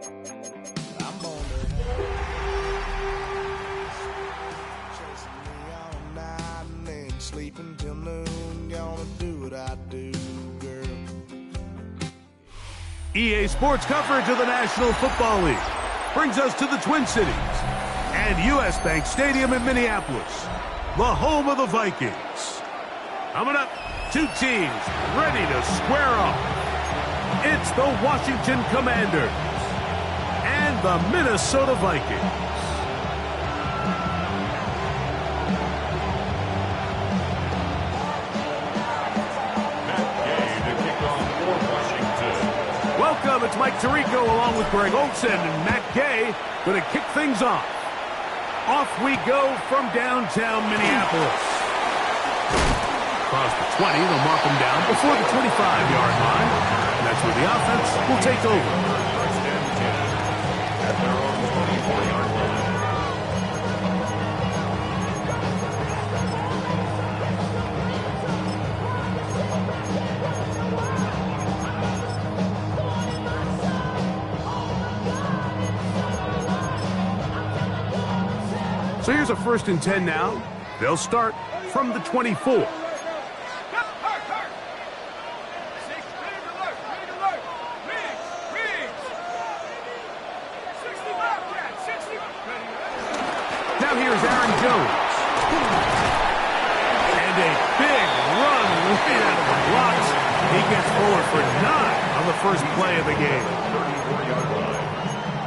I'm on the chasing me all night and then sleeping till noon. Gonna do what I do, girl. EA Sports coverage of the National Football League brings us to the Twin Cities and U.S. Bank Stadium in Minneapolis, the home of the Vikings. Coming up, two teams ready to square off. It's the Washington Commanders and the Minnesota Vikings. Welcome, it's Mike Tirico along with Greg Olsen and Matt Gay going to kick things off. Off we go from downtown Minneapolis. Across the 20, they'll mark them down before the 25-yard line. And that's where the offense will take over. First and 10 at their own 24-yard line. So here's a 1st and 10 now. They'll start from the 24. Now here's Aaron Jones. And a big run right out of the blocks. He gets forward for 9 on the first play of the game. 34-yard line.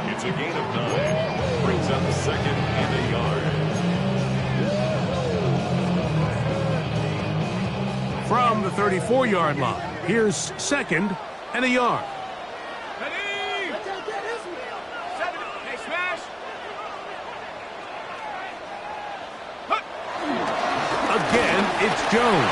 It's a gain of 9. Brings up the 2nd and a yard. From the 34-yard line, here's 2nd and a yard. Again, it's Jones.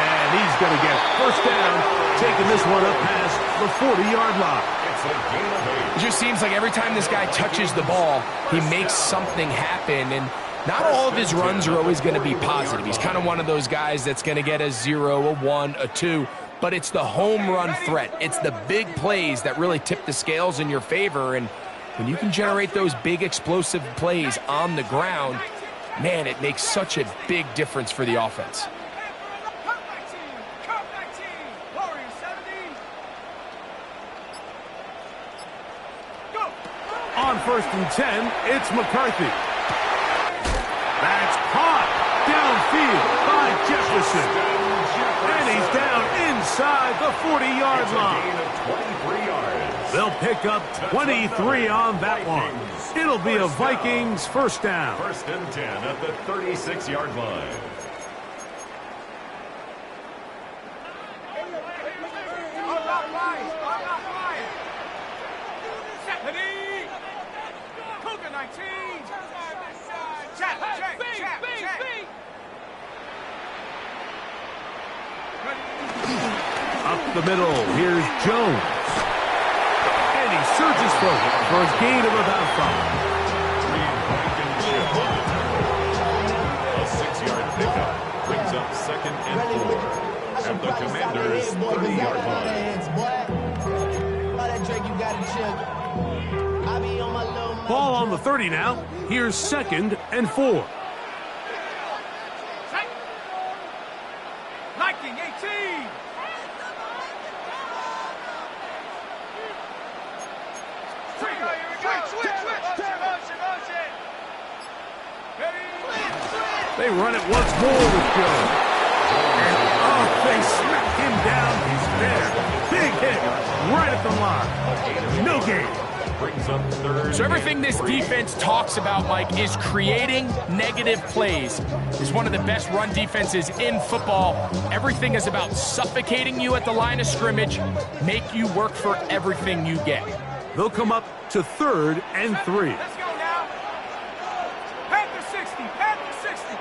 And he's going to get first down, taking this one up past the 40-yard line. It's a gain of 8. It just seems like every time this guy touches the ball, he makes something happen. And not all of his runs are always going to be positive. He's kind of one of those guys that's going to get a 0, a 1, a 2. But it's the home run threat. It's the big plays that really tip the scales in your favor. And when you can generate those big explosive plays on the ground, man, it makes such a big difference for the offense. On 1st and 10, it's McCarthy. That's caught downfield by Jefferson. And he's down inside the 40-yard line. They'll pick up 23 on that one. It'll be a Vikings first down. 1st and 10 at the 36-yard line. Up the middle, here's Jones. And he surges forward for a gain of about 5. A 6-yard pickup brings up 2nd and 4 at the Commanders' 30-yard line. Ball on the 30 now. Here's 2nd and 4. They run it once more with Jones. And, they smack him down. He's there. Big hit right at the line. No gain. Brings up 3rd. So everything this defense talks about, Mike, is creating negative plays. It's one of the best run defenses in football. Everything is about suffocating you at the line of scrimmage, make you work for everything you get. They'll come up to 3rd and 3. Let's go now. Panther 60, Panther 60.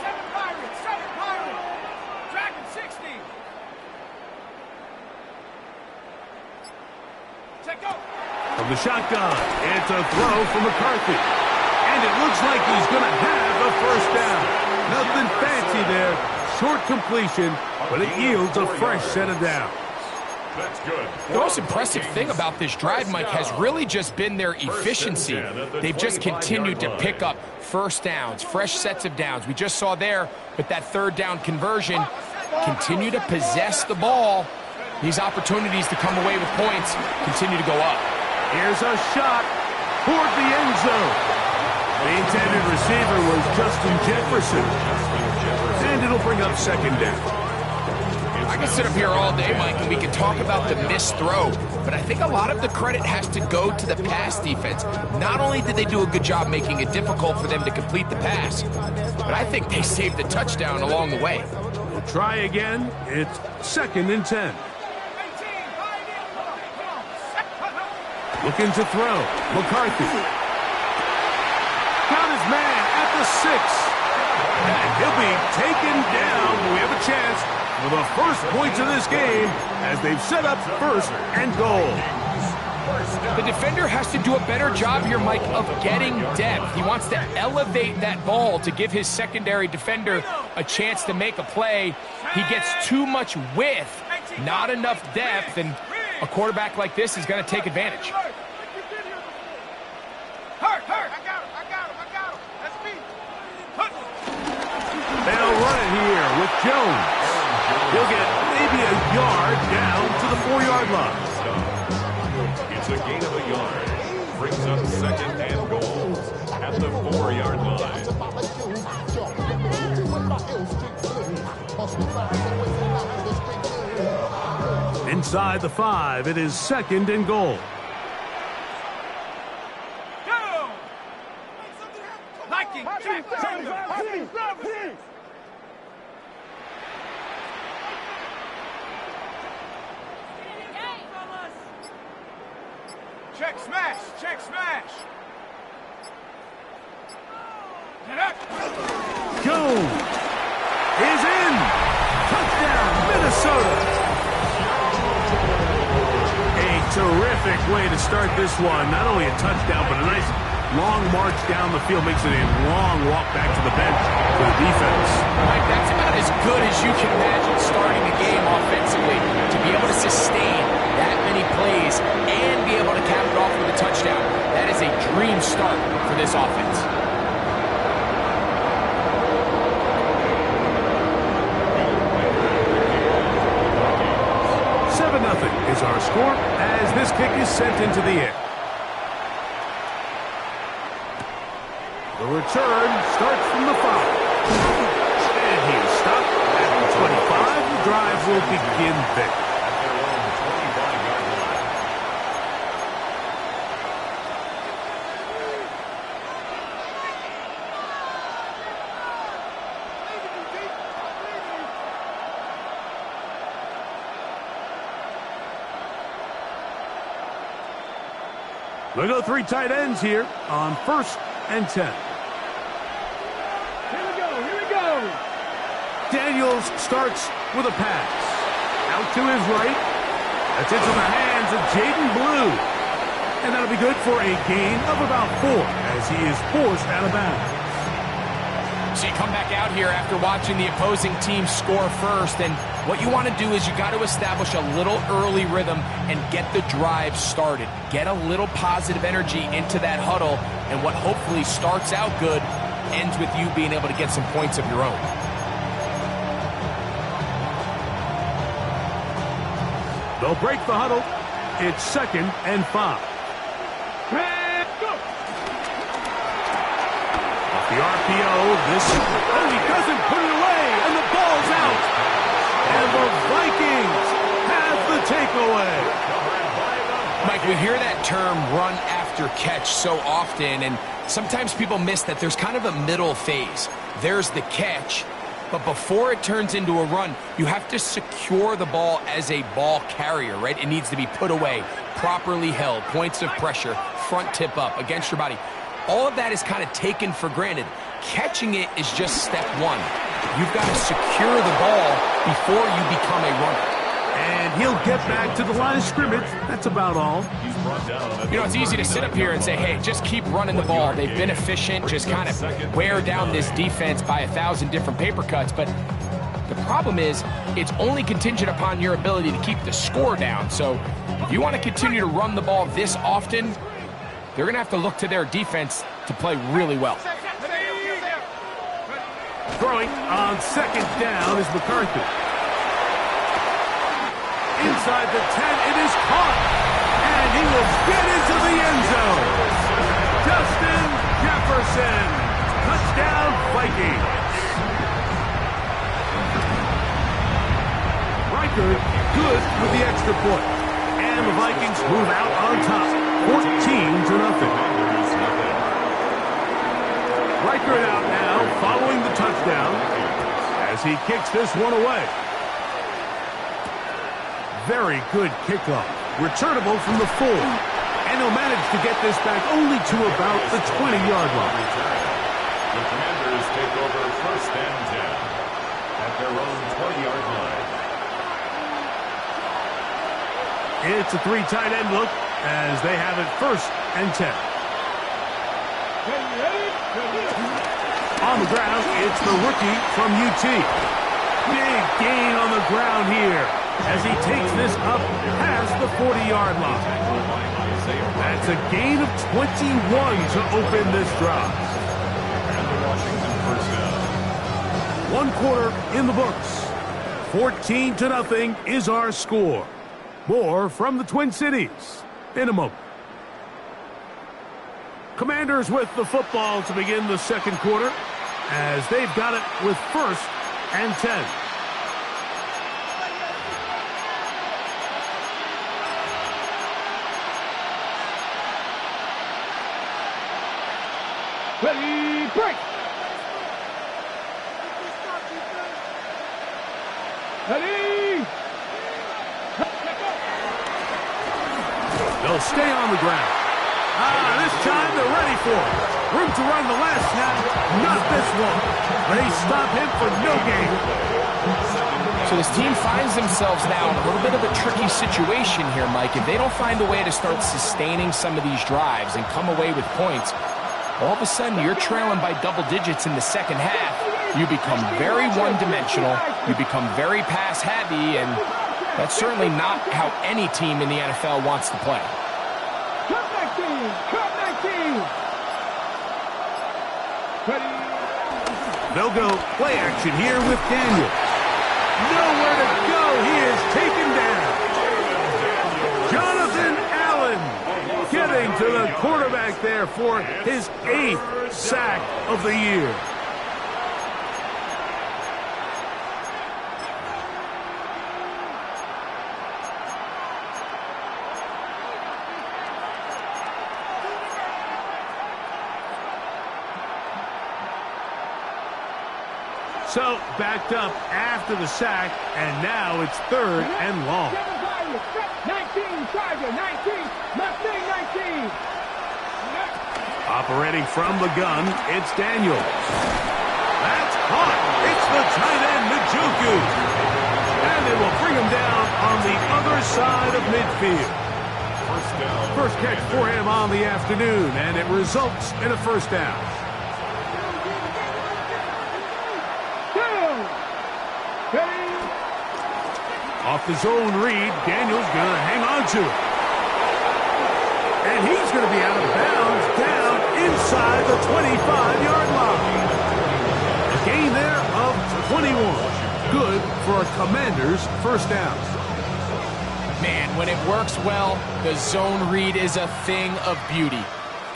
7 Pirates, 7 Pirates. Dragon 60. Check out. From the shotgun, it's a throw for McCarthy. And it looks like he's going to have a first down. Nothing fancy there. Short completion, but it yields a fresh set of downs. That's good. The most impressive thing about this drive, Mike, has really just been their efficiency. They've just continued to pick up first downs, fresh sets of downs. We just saw there with that third down conversion, continue to possess the ball. These opportunities to come away with points continue to go up. Here's a shot toward the end zone. The intended receiver was Justin Jefferson. And it'll bring up second down. I can sit up here all day, Mike, and we can talk about the missed throw, but I think a lot of the credit has to go to the pass defense. Not only did they do a good job making it difficult for them to complete the pass, but I think they saved the touchdown along the way. We'll try again. It's 2nd and 10. Looking to throw. McCarthy. Got his man at the 6. And he'll be taken down. We have a chance for the first points of this game as they've set up 1st and goal. The defender has to do a better job here, Mike, of getting depth. He wants to elevate that ball to give his secondary defender a chance to make a play. He gets too much width, not enough depth, and a quarterback like this is going to take advantage. They'll run it here with Jones. He'll get maybe a yard down to the 4-yard line. It's a gain of a yard. Brings up 2nd and goal at the 4-yard line. Inside the 5, it is 2nd and goal. Go! Liking, check smash, check smash. Get up. Jones is in. Touchdown, Minnesota. A terrific way to start this one. Not only a touchdown, but a nice long march down the field. Makes it a long walk back to the bench for the defense. Mike, that's about as good as you can imagine starting a game offensively. To be able to sustain that many plays and be able to cap it off with a touchdown. That is a dream start for this offense. 7-0 is our score as this kick is sent into the air. The return starts from the 5. And he's stopped at the 25. The drive will begin there. We'll go 3 tight ends here on 1st and 10. Here we go. Daniels starts with a pass. Out to his right. That's into the hands of Jaden Blue. And that'll be good for a gain of about 4 as he is forced out of bounds. So you come back out here after watching the opposing team score first, and what you want to do is you got to establish a little early rhythm and get the drive started. Get a little positive energy into that huddle, and what hopefully starts out good ends with you being able to get some points of your own. They'll break the huddle. It's 2nd and 5. The RPO, this, oh, he doesn't put it away, and the ball's out. And the Vikings have the takeaway. Mike, we hear that term run after catch so often, and sometimes people miss that there's kind of a middle phase. There's the catch, but before it turns into a run, you have to secure the ball as a ball carrier, right? It needs to be put away, properly held, points of pressure, front tip up against your body. All of that is kind of taken for granted. Catching it is just step 1. You've got to secure the ball before you become a runner. And he'll get back to the line of scrimmage. That's about all. You know, it's easy to sit up here and say, hey, just keep running the ball. They've been efficient, just kind of wear down this defense by 1,000 different paper cuts. But the problem is it's only contingent upon your ability to keep the score down. So if you want to continue to run the ball this often, they're going to have to look to their defense to play really well. Throwing on second down is McCarthy. Inside the 10, it is caught. And he will get into the end zone. Justin Jefferson. Touchdown, Vikings. Riker good with the extra point. And the Vikings move out on top, 14-0. Riker out now, following the touchdown, as he kicks this one away. Very good kickoff. Returnable from the 4. And he'll manage to get this back only to about the 20-yard line. The Commanders take over first and 10 at their own 20-yard line. It's a 3 tight end look as they have it first and 10. On the ground, it's the rookie from UT. Big gain on the ground here as he takes this up past the 40-yard line. That's a gain of 21 to open this drive. And the Washington first down. 1 quarter in the books. 14-0 is our score. More from the Twin Cities in a moment. Commanders with the football to begin the second quarter as they've got it with first and 10. Ready, break! Ready! They'll stay on the ground. This time they're ready for it. Room to run the last snap. Not this one. They stop him for no gain. So this team finds themselves now in a little bit of a tricky situation here, Mike. If they don't find a way to start sustaining some of these drives and come away with points, all of a sudden you're trailing by double digits in the second half. You become very one-dimensional. You become very pass-heavy, and that's certainly not how any team in the NFL wants to play. Cut 19! Cut 19! Ready? They'll go play action here with Daniel. Nowhere to go. He is taken down. Jonathan Allen getting to the quarterback there for his 8th sack of the year. So, backed up after the sack, and now it's 3rd and long. 19, Tiger, 19, Mustang 19. Operating from the gun, it's Daniels. That's caught. It's the tight end, Njoku. And they will bring him down on the other side of midfield. First catch for him on the afternoon, and it results in a first down. Off the zone read, Daniels going to hang on to it. And he's going to be out of bounds down inside the 25-yard line. A gain there of 21. Good for a Commander's first down. Man, when it works well, the zone read is a thing of beauty.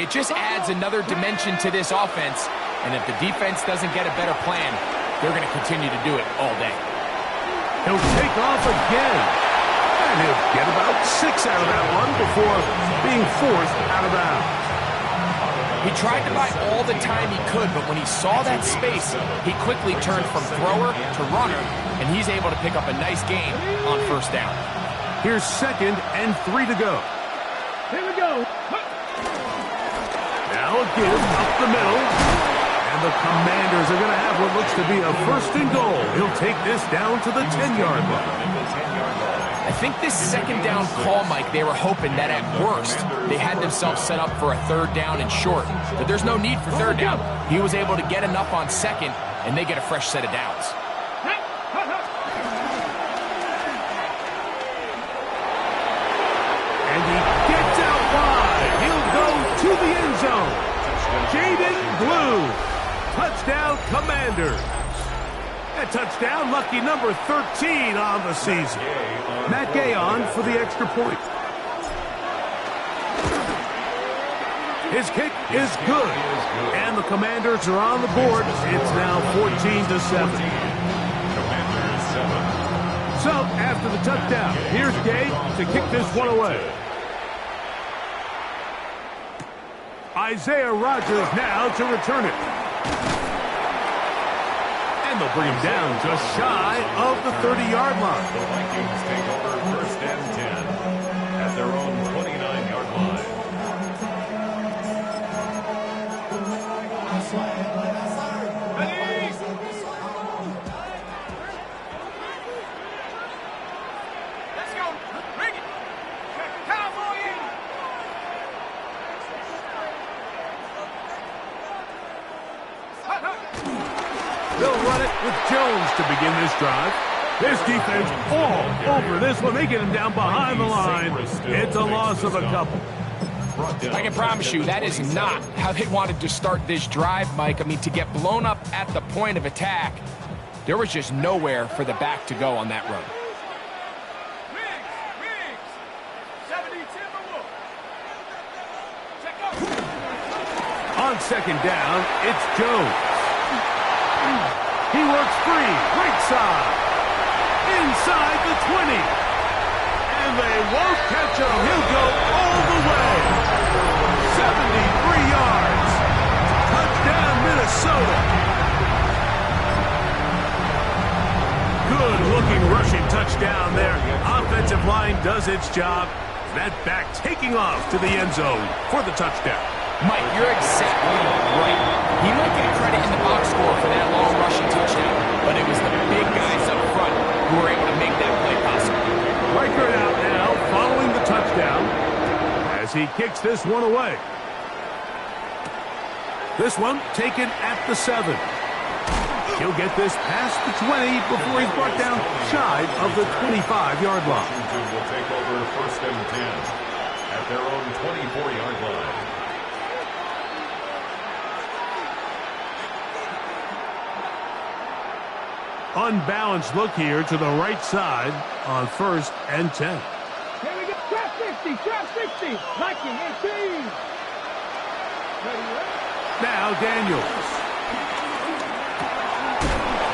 It just adds another dimension to this offense, and if the defense doesn't get a better plan, they're going to continue to do it all day. He'll take off again. And he'll get about 6 out of that one before being forced out of bounds. He tried to buy all the time he could, but when he saw that space, he quickly turned from thrower to runner, and he's able to pick up a nice gain on first down. Here's 2nd and 3 to go. Here we go. Now a give up the middle. And the Commanders are going to have what looks to be a 1st and goal. He'll take this down to the 10-yard line. I think this 2nd down call, Mike, they were hoping that at worst they had themselves set up for a 3rd down and short. But there's no need for 3rd down. He was able to get enough on 2nd, and they get a fresh set of downs. Commanders. A touchdown, lucky number 13 on the season. Matt Gay on for the extra point. His kick is good, and the Commanders are on the board. It's now 14-7. Commanders 7. So, after the touchdown, here's Gay to kick this one away. Isaiah Rodgers now to return it. And they'll bring him down just shy of the 30-yard line. The Vikings take over first and 10 at their own 29-yard line. Let's go. Bring it. Cowboy in. They'll run it with Jones to begin this drive. This defense all over this one. They get him down behind the line. It's a loss of a couple. I can promise you that is not how they wanted to start this drive, Mike. I mean, to get blown up at the point of attack, there was just nowhere for the back to go on that run. Riggs. 70 Timberwolf. Check up. On second down, it's Jones. He works free, right side, inside the 20. And they won't catch him. He'll go all the way. 73 yards. Touchdown, Minnesota. Good-looking rushing touchdown there. Offensive line does its job. That back taking off to the end zone for the touchdown. Mike, you're exactly right. He might get credit in the box score for that long rushing touchdown, but it was the big guys up front who were able to make that play possible. Reichert out now, following the touchdown, as he kicks this one away. This one taken at the 7. He'll get this past the 20 before he's brought down shy of the 25-yard line. Washington will take over first and 10 at their own 24-yard line. Unbalanced look here to the right side on first and 10. Here we go. Trap 60. Trap 60. Viking 18. Now Daniels.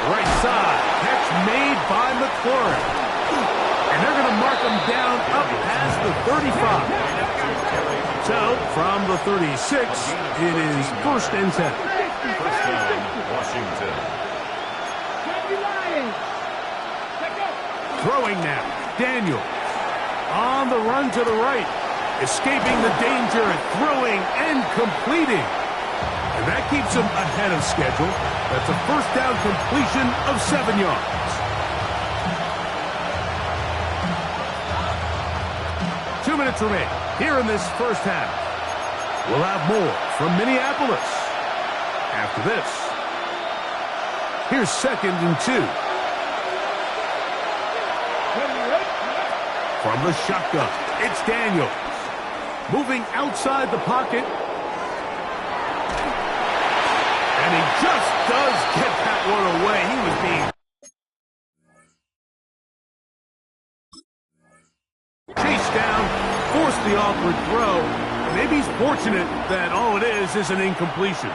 Right side. Catch made by McLaurin. And they're going to mark him down up past the 35. So, from the 36, it is first and 10. First down, Washington. Throwing now. Daniels. On the run to the right. Escaping the danger, throwing and completing. And that keeps him ahead of schedule. That's a first down completion of 7 yards. 2 minutes remain here in this first half. We'll have more from Minneapolis after this. Here's second and 2. From the shotgun, it's Daniels. Moving outside the pocket. And he just does get that one away. He was being chased down, forced the awkward throw. Maybe he's fortunate that all it is an incompletion.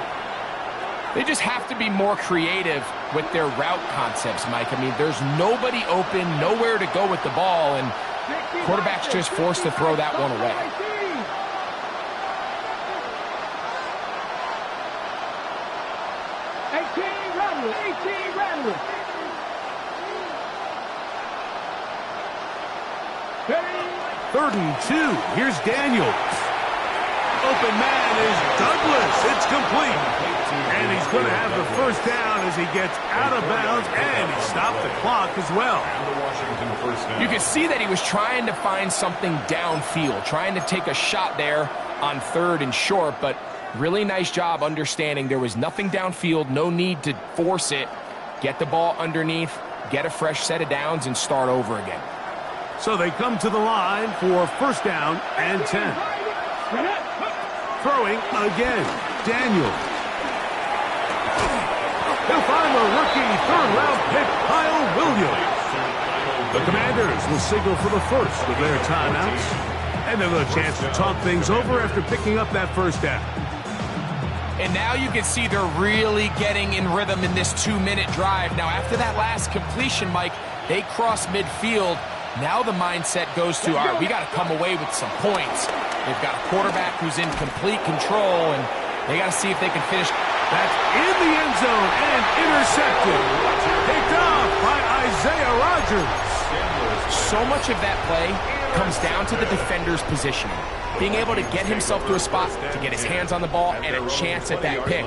They just have to be more creative with their route concepts, Mike. I mean, there's nobody open, nowhere to go with the ball, and quarterback's just forced to throw that one away. 18 Rattler. 3rd and 2. Here's Daniels. Open man is Douglas. It's complete. And he's going to have the first down as he gets out of bounds, and he stopped the clock as well. You could see that he was trying to find something downfield, trying to take a shot there on 3rd and short, but really nice job understanding there was nothing downfield, no need to force it. Get the ball underneath, get a fresh set of downs, and start over again. So they come to the line for first down and 10. Throwing again, Daniels. He'll find the rookie third-round pick, Kyle Williams. The Commanders will signal for the first of their timeouts. And they'll have a chance to talk things over after picking up that first down. And now you can see they're really getting in rhythm in this 2-minute drive. Now, after that last completion, Mike, they cross midfield. Now the mindset goes to, all right, we got to come away with some points. They've got a quarterback who's in complete control, and they got to see if they can finish. That's in the end zone and intercepted. Picked off by Isaiah Rodgers. So much of that play comes down to the defender's positioning. Being able to get himself to a spot, to get his hands on the ball, and a chance at that pick.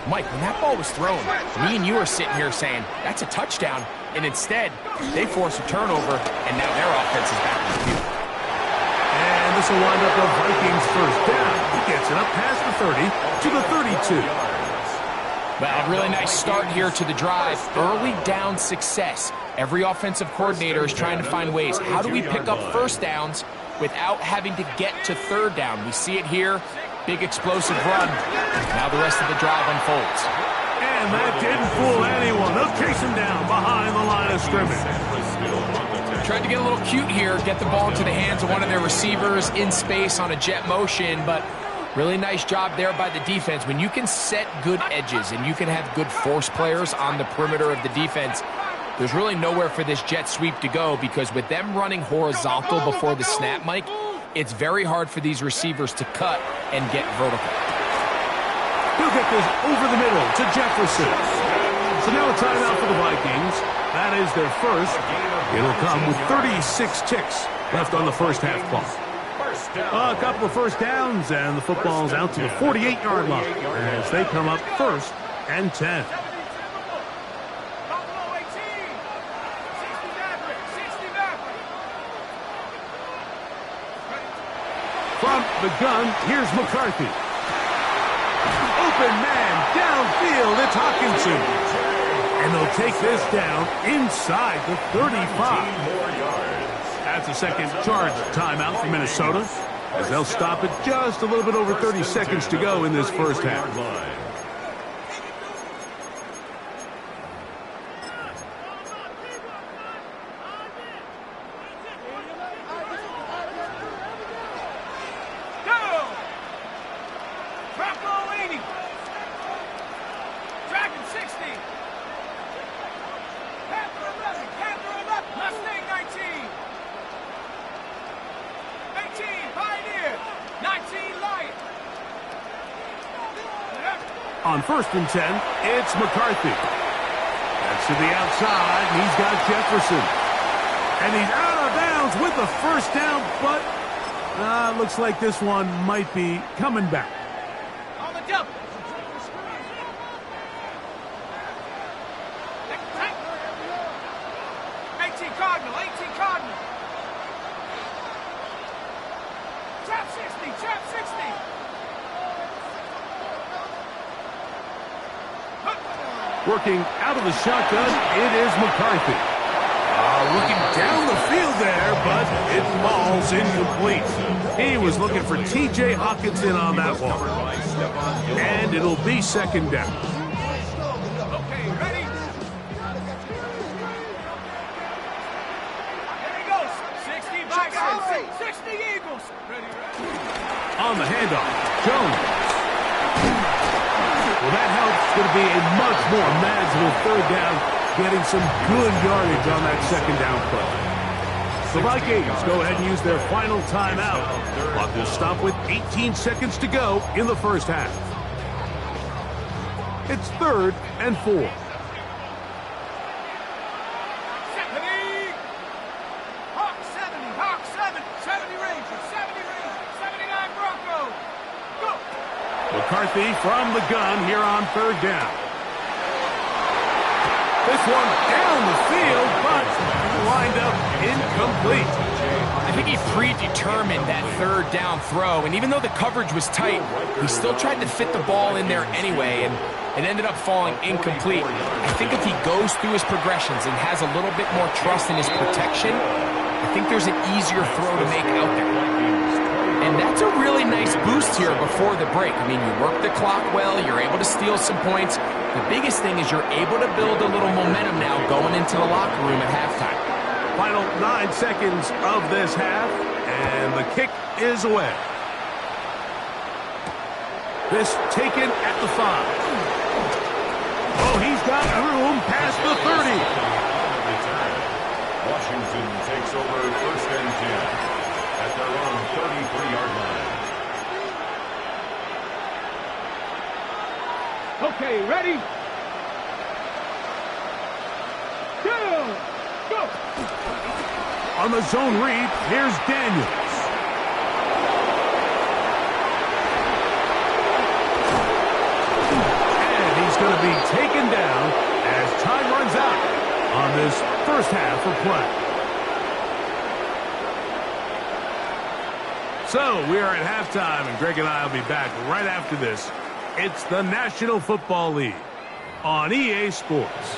Mike, when that ball was thrown, me and you are sitting here saying, that's a touchdown. And instead, they force a turnover, and now their offense is back in the field. And this will wind up the Vikings' first down. He gets it up past the 30 to the 32. Well, a really nice start here to the drive. Early down success. Every offensive coordinator is trying to find ways. How do we pick up first downs without having to get to third down? We see it here. Big explosive run. Now the rest of the drive unfolds. And that didn't fool anyone. They'll chase him down behind the line of scrimmage. Tried to get a little cute here, get the ball into the hands of one of their receivers in space on a jet motion, but really nice job there by the defense. When you can set good edges and you can have good force players on the perimeter of the defense, there's really nowhere for this jet sweep to go, because with them running horizontal before the snap, Mike, it's very hard for these receivers to cut and get vertical. He'll get this over the middle to Jefferson. So now a timeout for the Vikings. That is their first. It'll come with 36 ticks left on the first half clock. A couple of first downs, and the football's out to the 48-yard line as they come up first and 10. From the gun, here's McCarthy. Open man downfield, it's Hawkinson. And they'll take this down inside the 35. That's a second charge timeout for Minnesota, as they'll stop it just a little bit over 30 seconds to go in this first half. On first and 10, it's McCarthy. That's to the outside. He's got Jefferson. And he's out of bounds with the first down, but looks like this one might be coming back. On the jump. 18 Cardinal, 18 Cardinal. Trap 60, trap 60. Working out of the shotgun, it is McCarthy. Looking down the field there, but it falls incomplete. He was looking for T.J. Hawkinson on that one. And it'll be second down. Okay, ready? Here he goes. 60 Vikings, 60 Eagles. Ready, ready. On the handoff, Jones. Well, that helps. Going to be a much more manageable third down, getting some good yardage on that second down play. The Vikings go ahead and use their final timeout. Clock will stop with 18 seconds to go in the first half. It's 3rd and 4. 70. Hawk 70, Hawk 7, 70 Rangers, 79 Broncos. Go. McCarthy from the gun here on third down. This one down the field, but lined up incomplete. I think he predetermined that third down throw, and even though the coverage was tight, he still tried to fit the ball in there anyway, and it ended up falling incomplete. I think if he goes through his progressions and has a little bit more trust in his protection, I think there's an easier throw to make out there. And that's a really nice boost here before the break. I mean, you work the clock well, you're able to steal some points. The biggest thing is you're able to build a little momentum now going into the locker room at halftime. Final 9 seconds of this half, and the kick is away. This taken at the 5. Oh, he's got room past the 30. Washington takes over 1st and 10 at their own 33-yard line. Okay, ready? Go! On the zone read, here's Daniels. And he's going to be taken down as time runs out on this first half of play. So we are at halftime, and Greg and I will be back right after this. It's the National Football League on EA Sports.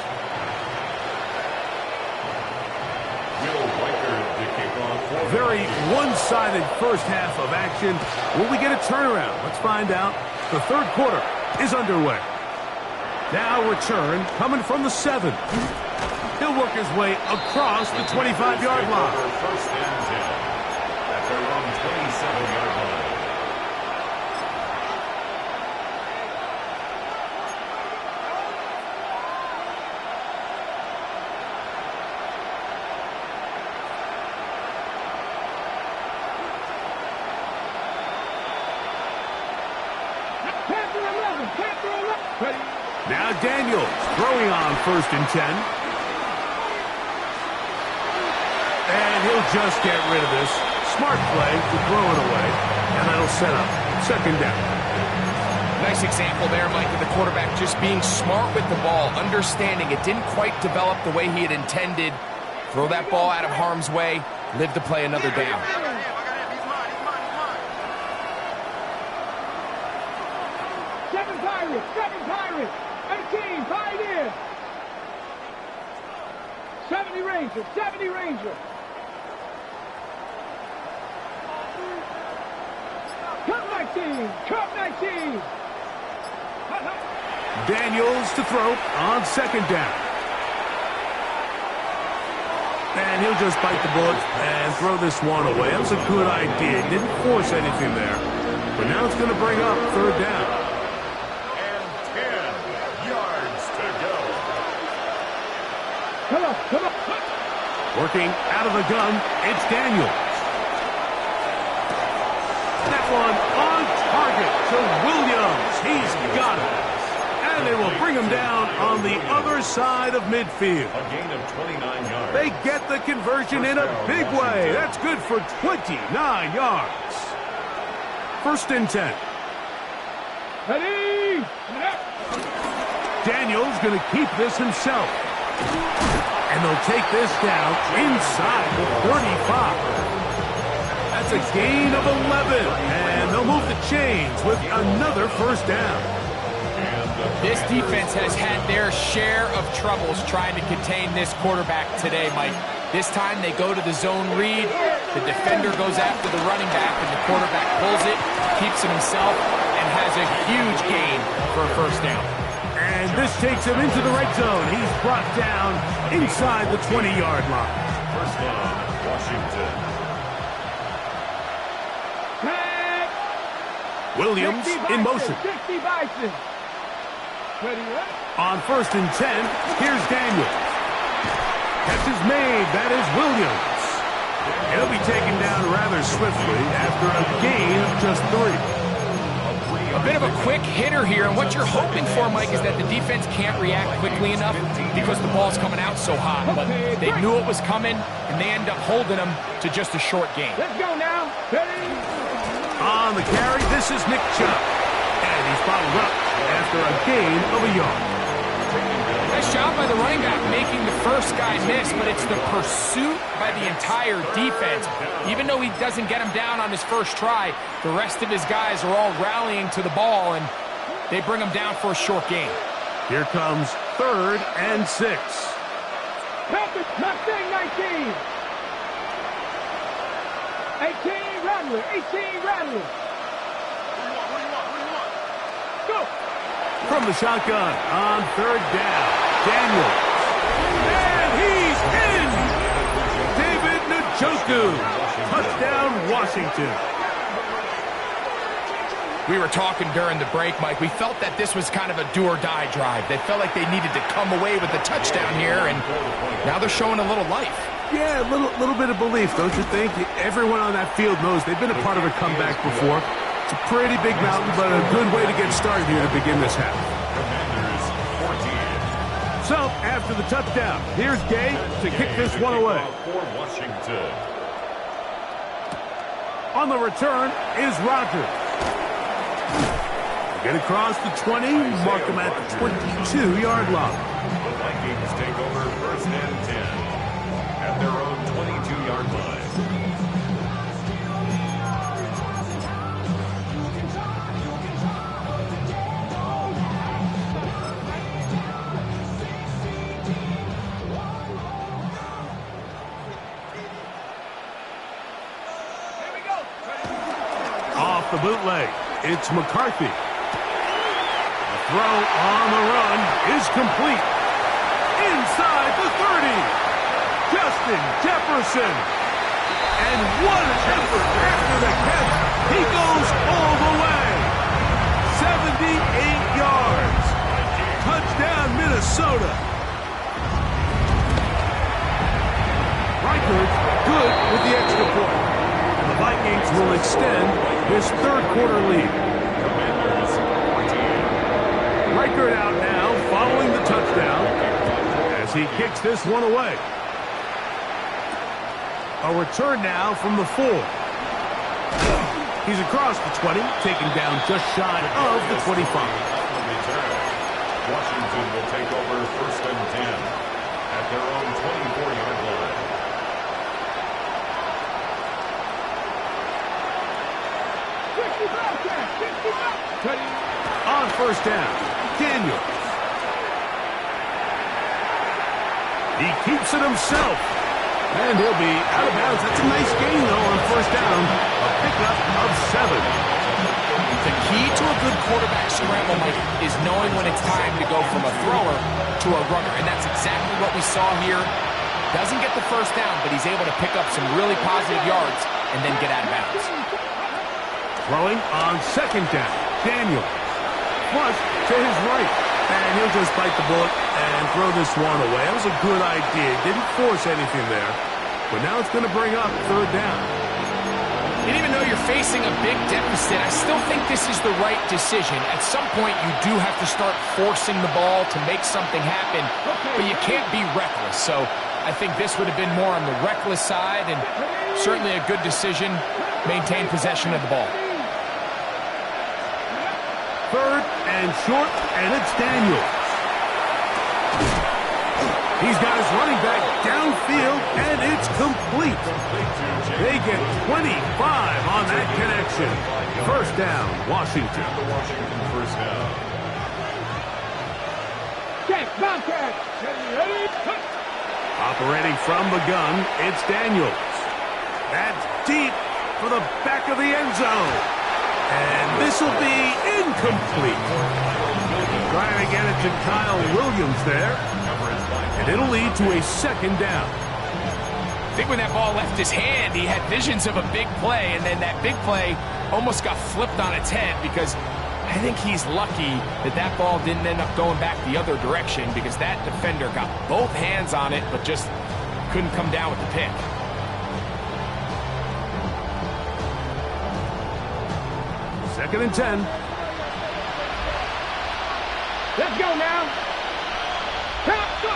Very one-sided first half of action. Will we get a turnaround? Let's find out. The third quarter is underway. Now return coming from the 7. He'll work his way across the 25-yard line. 1st and 10 at their own 27-yard line. Now Daniels throwing on 1st and 10. And he'll just get rid of this. Smart play to throw it away. And that'll set up 2nd down. Nice example there, Mike, of the quarterback just being smart with the ball, understanding it didn't quite develop the way he had intended. Throw that ball out of harm's way, live to play another down. Seven Pirates! 18, Pioneer! 70 Rangers! 70 Rangers! Cup 19! Cup 19! Daniels to throw on 2nd down. And he'll just bite the bullet and throw this one away. That was a good idea. Didn't force anything there. But now it's going to bring up 3rd down. Come on. Working out of the gun, it's Daniels. That one on target to Williams. He's got it. And they will bring him down on the other side of midfield. A gain of 29 yards. They get the conversion in a big way. That's good for 29 yards. 1st and 10. Ready? Daniels going to keep this himself. And they'll take this down inside the 35. That's a gain of 11. And they'll move the chains with another 1st down. This defense has had their share of troubles trying to contain this quarterback today, Mike. This time they go to the zone read. The defender goes after the running back, and the quarterback pulls it, keeps it himself, and has a huge gain for a 1st down. And this takes him into the red zone. He's brought down inside the 20-yard line. 1st down, Washington. Williams in motion. 60 Bison. Ready, On 1st and 10, here's Daniels. Catch is made. That is Williams. He'll be taken down rather swiftly after a gain of just 3. A bit of a quick hitter here, and what you're hoping for, Mike, is that the defense can't react quickly enough because the ball's coming out so hot. But they knew it was coming, and they end up holding them to just a short game. Let's go now. Ready? On the carry, this is Nick Chubb. And he's followed up after a gain of a yard. Nice job by the running back making the first guy miss, but it's the pursuit by the entire defense. Even though he doesn't get him down on his first try, the rest of his guys are all rallying to the ball, and they bring him down for a short gain. Here comes 3rd and 6. Mustang 19. 18 Rattler. 18 Rattler. Go. From the shotgun on third down, Daniels. And he's in! David Njoku. Touchdown, Washington. We were talking during the break, Mike. We felt that this was kind of a do-or-die drive. They felt like they needed to come away with the touchdown here, and now they're showing a little life. Yeah, a little bit of belief, don't you think? Everyone on that field knows they've been a part of a comeback before. It's a pretty big mountain, but a good way to get started here to begin this half. Commanders 14. So, after the touchdown, here's Gay to kick this one away. For Washington. On the return is Rogers. Get across the 20, mark him at the 22-yard line. The Vikings take over first and 10 at their own 22-yard line. Here we go. Off the bootleg, it's McCarthy. Throw on the run is complete. Inside the 30. Justin Jefferson. And what an effort after the catch. He goes all the way. 78 yards. Touchdown, Minnesota. Reichert good with the extra point. And the Vikings will extend this third quarter lead. Commanders 14. Reichert out now following the touchdown as he kicks this one away. A return now from the 4. He's across the 20, taken down just shy of the 25. Washington will take over first and 10 at their own 24-yard line. On first down, Daniels. He keeps it himself. And he'll be out of bounds. That's a nice gain, though, on first down. A pickup of 7. The key to a good quarterback scramble, Mike, is knowing when it's time to go from a thrower to a runner. And that's exactly what we saw here. Doesn't get the first down, but he's able to pick up some really positive yards and then get out of bounds. Throwing on second down, Daniel. Flush to his right. And he'll just bite the bullet and throw this one away. That was a good idea. Didn't force anything there. But now it's going to bring up third down. And even though you're facing a big deficit, I still think this is the right decision. At some point, you do have to start forcing the ball to make something happen, but you can't be reckless. So I think this would have been more on the reckless side, and certainly a good decision. Maintain possession of the ball. Third and short, and it's Daniels. He's got his running back downfield, and it's complete. They get 25 on that connection. First down, Washington. The Washington first down. Operating from the gun, it's Daniels. That's deep for the back of the end zone. And this will be incomplete. Trying to get it to Kyle Williams there. And it'll lead to a second down. I think when that ball left his hand, he had visions of a big play, and then that big play almost got flipped on its head because I think he's lucky that that ball didn't end up going back the other direction because that defender got both hands on it but just couldn't come down with the pick. Second and 10. Let's go now. Go.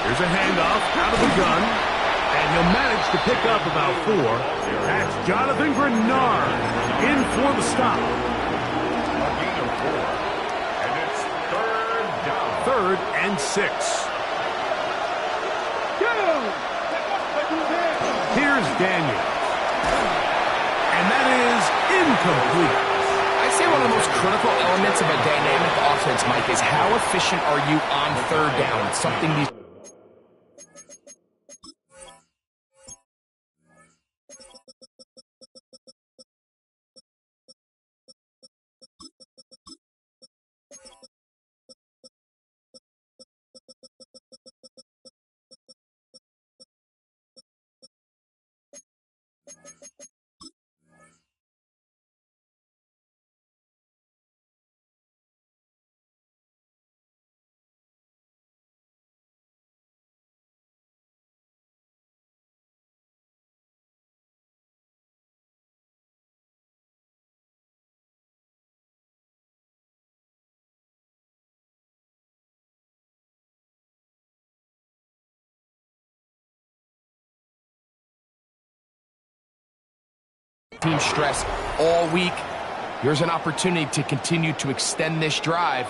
Here's a handoff out of the gun. And he'll manage to pick up about 4. That's Jonathan Grenard in for the stop. A gain of 4. And it's third down. Third and 6. Here's Daniel. And that is incomplete. I'd say one of the most critical elements of a dynamic offense, Mike, is how efficient are you on third down? It's something these Team stress all week. Here's an opportunity to continue to extend this drive.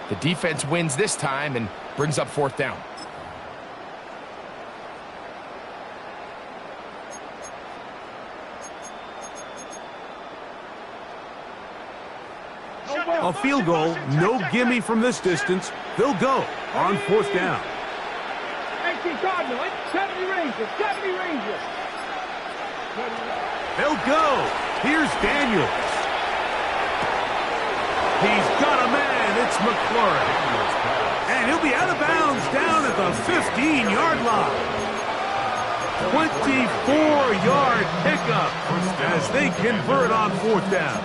The defense wins this time and brings up 4th down. A field goal, no gimme from this distance. They'll go on 4th down. 18 Cardinal, 70 Rangers, 70 Rangers. They'll go. Here's Daniels. He's got a man. It's McClure. And he'll be out of bounds down at the 15-yard line. 24-yard pickup as they convert on 4th down.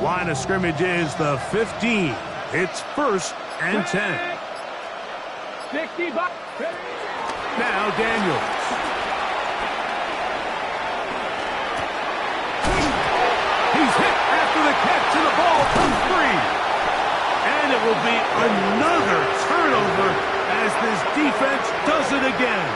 Line of scrimmage is the 15. It's 1st and 10. 60 bucks. Now Daniels. He's hit after the catch and the ball comes free. And it will be another turnover as this defense does it again.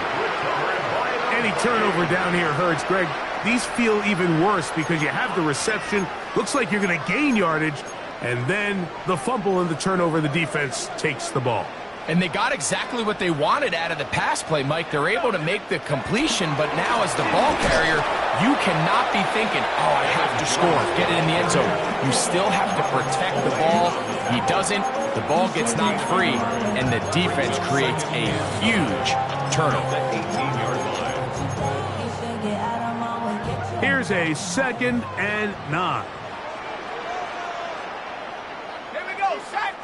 Any turnover down here hurts, Greg. These feel even worse because you have the reception. Looks like you're going to gain yardage. And then the fumble and the turnover, the defense takes the ball. And they got exactly what they wanted out of the pass play, Mike. They're able to make the completion, but now as the ball carrier, you cannot be thinking, oh, I have to score, get it in the end zone. You still have to protect the ball. He doesn't. The ball gets knocked free, and the defense creates a huge turnover. Here's a 2nd and 9. Here we go, set.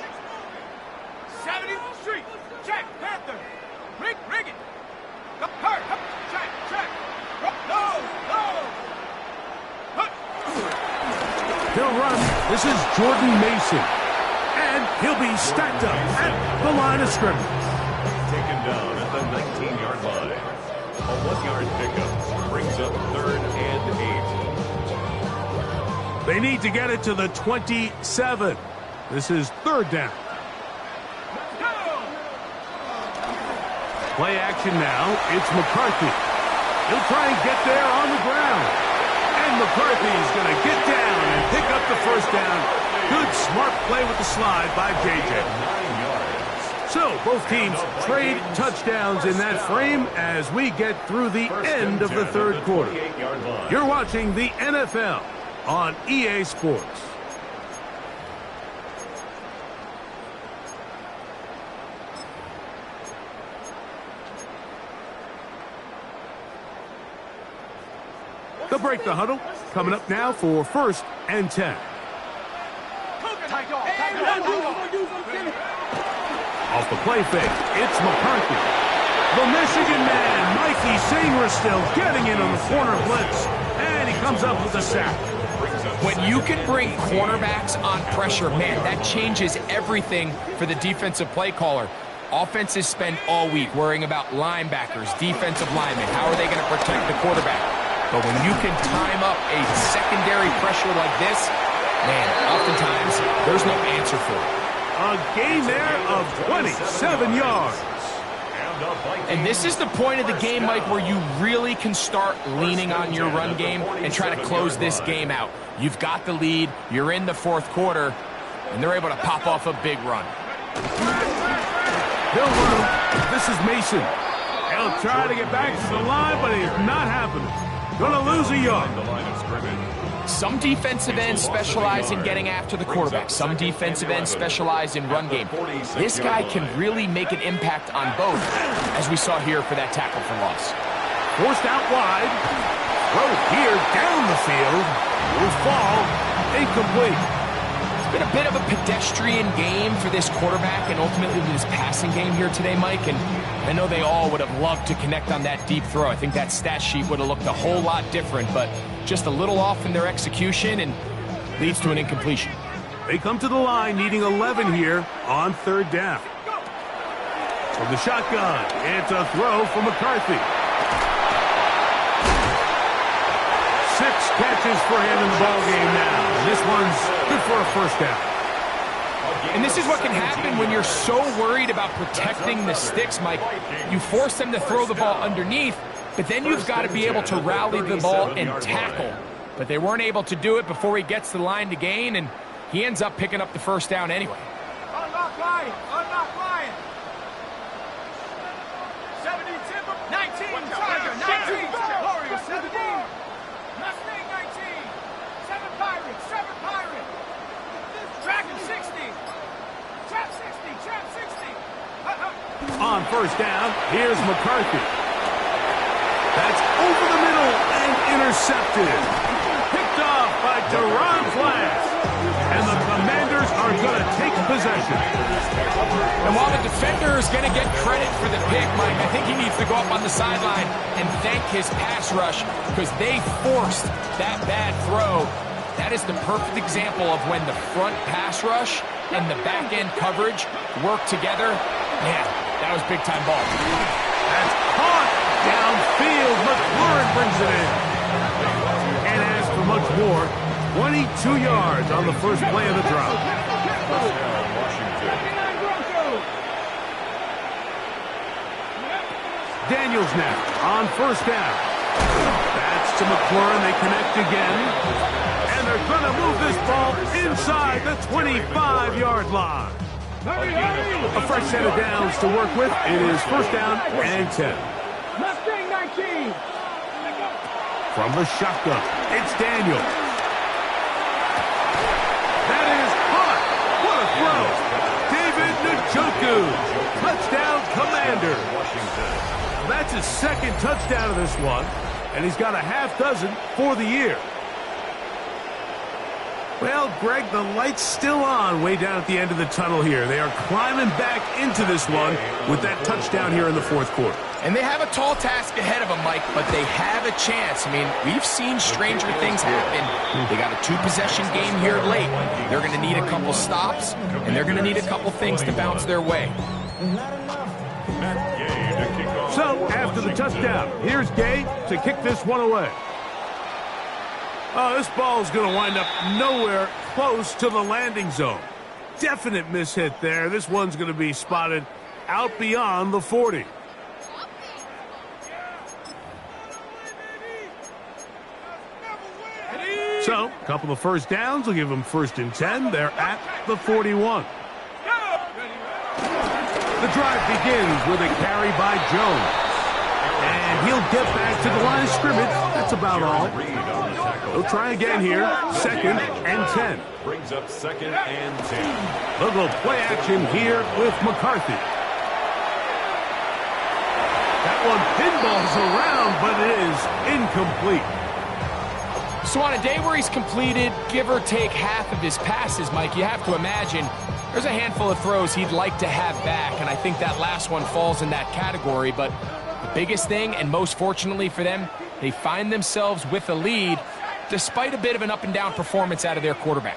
70 Street. Check, Panther. Rig it. Hurt. Check. No. He'll run. This is Jordan Mason. And he'll be stacked up at the line of scrimmage. Taken down at the 19-yard line. A 1-yard pickup brings up 3rd and 8. They need to get it to the 27. This is 3rd down. Play action now. It's McCarthy. He'll try and get there on the ground. And McCarthy's going to get down and pick up the 1st down. Good, smart play with the slide by J.J. So, both teams trade touchdowns in that frame as we get through the end of the 3rd quarter. You're watching the NFL on EA Sports. They'll break the huddle. Coming up now for 1st and 10. Off the play fake, it's McCarthy. The Michigan man, Mikey Singer, still getting in on the corner blitz. And he comes up with a sack. When you can bring cornerbacks on pressure, man, that changes everything for the defensive play caller. Offenses spend all week worrying about linebackers, defensive linemen. How are they going to protect the quarterback? But when you can time up a secondary pressure like this, man, oftentimes there's no answer for it. A gain there of 27 yards. And this is the point of the game, Mike, where you really can start leaning on your run game and try to close this game out. You've got the lead, you're in the fourth quarter, and they're able to pop off a big run. They'll run. This is Mason. He'll try to get back to the line, but it's not happening. Gonna lose a yard. Some defensive ends specialize in getting after the quarterback. Some defensive ends specialize in run game. This guy can really make an impact on both, as we saw here for that tackle for loss. Forced out wide. Throw here down the field. Will fall. Incomplete. It's been a bit of a pedestrian game for this quarterback and ultimately this passing game here today, Mike. And I know they all would have loved to connect on that deep throw. I think that stat sheet would have looked a whole lot different, but just a little off in their execution and leads to an incompletion. They come to the line needing 11 here on third down. From the shotgun, it's a throw for McCarthy. 6 catches for him in the ballgame now. And this one's good for a first down. And this is what can happen when you're so worried about protecting the sticks, Mike. You force them to throw the ball underneath, but then you've got to be able to rally the ball and tackle. But they weren't able to do it before he gets to the line to gain, and he ends up picking up the first down anyway. Unlock line. Unlock line. 70 Timber. 19. Tiger. 19. Warrior. 17. Mustang 19. 7 Pirates. 7 Pirates. Dragon 60. Trap 60. Trap 60. On first down, here's McCarthy. That's over the middle and intercepted. Picked off by Deron Flash. And the Commanders are going to take possession. And while the defender is going to get credit for the pick, Mike, I think he needs to go up on the sideline and thank his pass rush because they forced that bad throw. That is the perfect example of when the front pass rush and the back end coverage work together. Man, that was big-time ball. That's caught downfield. McLaurin brings it in. And as for much more, 22 yards on the first play of the drive. Daniels now on first down. That's to McLaurin. They connect again. And they're going to move this ball inside the 25-yard line. A fresh set of downs to work with. It is first down and 10. Mustang 19. From the shotgun, it's Daniels. That is caught. What a throw. David Njoku. Touchdown, Commander. That's his second touchdown of this one, and he's got a half dozen for the year. Well, Greg, the light's still on way down at the end of the tunnel here. They are climbing back into this one with that touchdown here in the fourth quarter. And they have a tall task ahead of them, Mike, but they have a chance. I mean, we've seen stranger things happen. They got a 2-possession game here late. They're going to need a couple stops, and they're going to need a couple things to bounce their way. So, after the touchdown, here's Gay to kick this one away. Oh, this ball is going to wind up nowhere close to the landing zone. Definite mishit there. This one's going to be spotted out beyond the 40. So, a couple of first downs will give them first and 10. They're at the 41. The drive begins with a carry by Jones. And he'll get back to the line of scrimmage. That's about all. They'll try again here. Second and 10. Brings up second and 10. They'll go play action here with McCarthy. That one pinballs around, but it is incomplete. So on a day where he's completed, give or take half of his passes, Mike, you have to imagine there's a handful of throws he'd like to have back, and I think that last one falls in that category. But the biggest thing, and most fortunately for them, they find themselves with a lead despite a bit of an up-and-down performance out of their quarterback.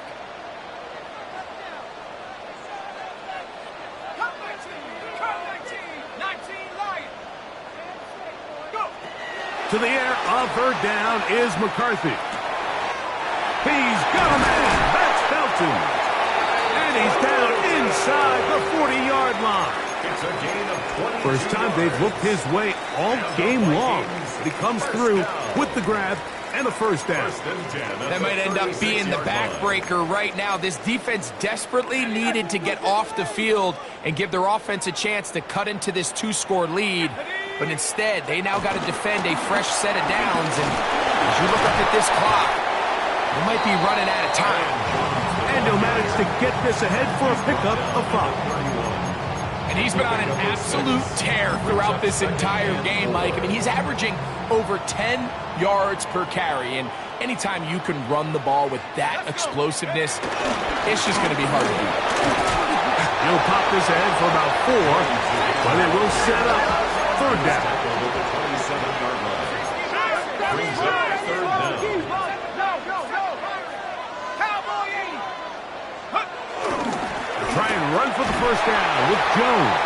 To the air on third down is McCarthy. He's got a man. That's Felton. And he's down inside the 40-yard line. It's a gain of 20. First time they've looked his way all game long. But he comes through with the grab and a first down. That might end up being the backbreaker right now. This defense desperately needed to get off the field and give their offense a chance to cut into this 2-score lead. But instead, they now got to defend a fresh set of downs. And as you look up at this clock, they might be running out of time. And he'll manage to get this ahead for a pickup of 5. And he's been on an absolute tear throughout this entire game, Mike. I mean, he's averaging over 10 yards per carry. And anytime you can run the ball with that explosiveness, it's just going to be hard to do. He'll pop this ahead for about 4, but it will set up third down. Brings up third down. Try and run for the first down with Jones.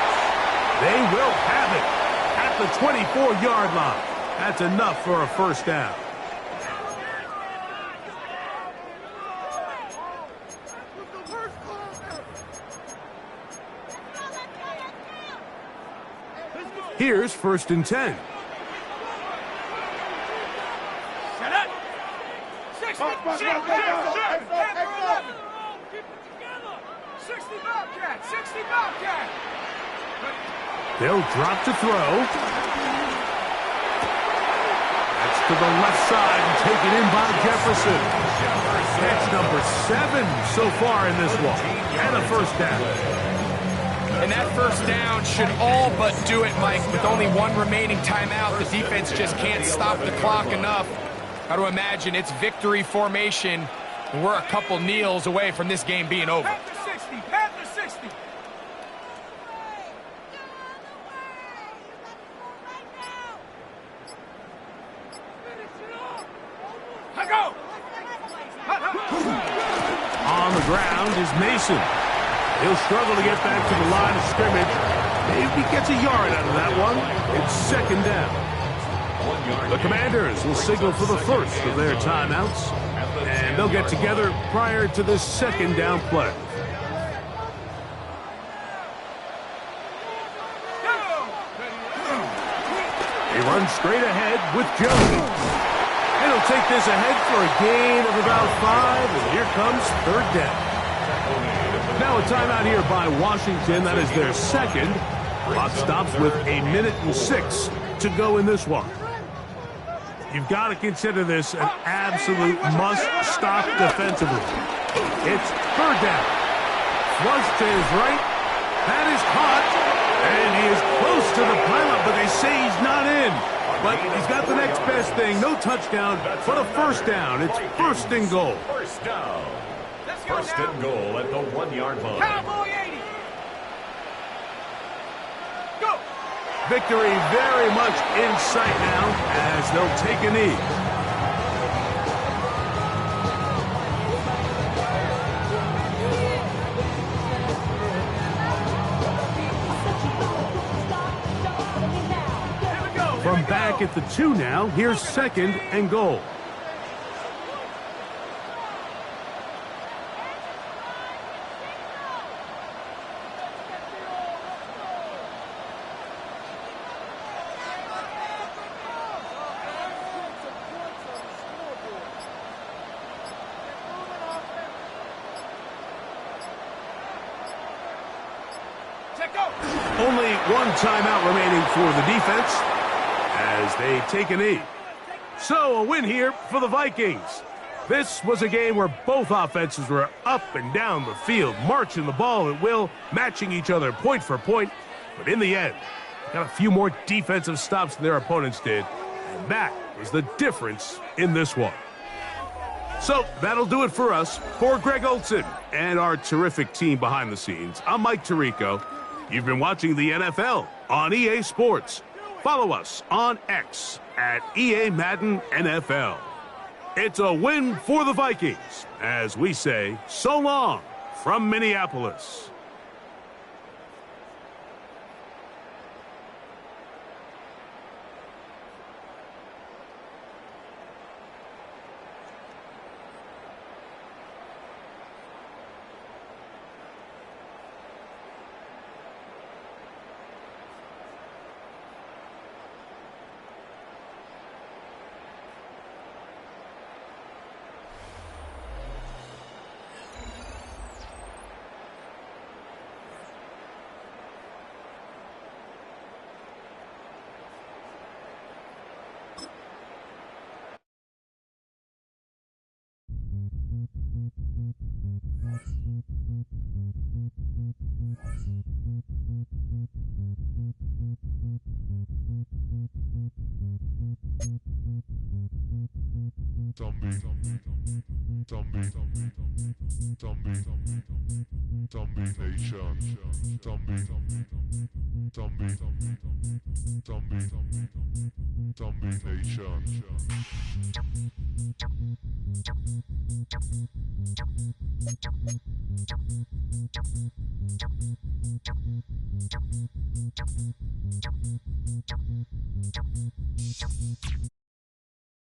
They will have it at the 24-yard line. That's enough for a first down. Here's 1st and 10. Set up. 60. 60 Bobcat. 60 Bobcat. They'll drop to throw. That's to the left side and taken in by Jefferson. That's number 7 so far in this one. And a first down. And that first down should all but do it, Mike. With only 1 remaining timeout, the defense just can't stop the clock enough. Got to imagine it's victory formation, and we're a couple kneels away from this game being over. At the 60. At the 60. I go. On the ground is Mason. He'll struggle to get back to the line of scrimmage. Maybe gets a yard out of that one. It's 2nd down. The Commanders will signal for the first of their timeouts, and they'll get together prior to this 2nd down play. He runs straight ahead with Jones. And he'll take this ahead for a gain of about 5, and here comes 3rd down. Now a timeout here by Washington. That is their 2nd. Clock stops with 1:06 to go in this one. You've got to consider this an absolute must-stop defensively. It's 3rd down. Flush to his right. That is caught. And he is close to the pilot, but they say he's not in. But he's got the next best thing. No touchdown, but a first down. It's 1st and goal. First down. 1st and goal at the 1-yard line. Cowboy 80. Go. Victory very much in sight now as they'll take a knee. From back at the 2 now, here's 2nd and goal. Only 1 timeout remaining for the defense as they take a knee. So a win here for the Vikings. This was a game where both offenses were up and down the field, marching the ball at will, matching each other point for point. But in the end, got a few more defensive stops than their opponents did. And that was the difference in this one. So that'll do it for us. For Greg Olson and our terrific team behind the scenes, I'm Mike Tirico. You've been watching the NFL on EA Sports. Follow us on X at EA Madden NFL. It's a win for the Vikings as we say so long from Minneapolis. Nation.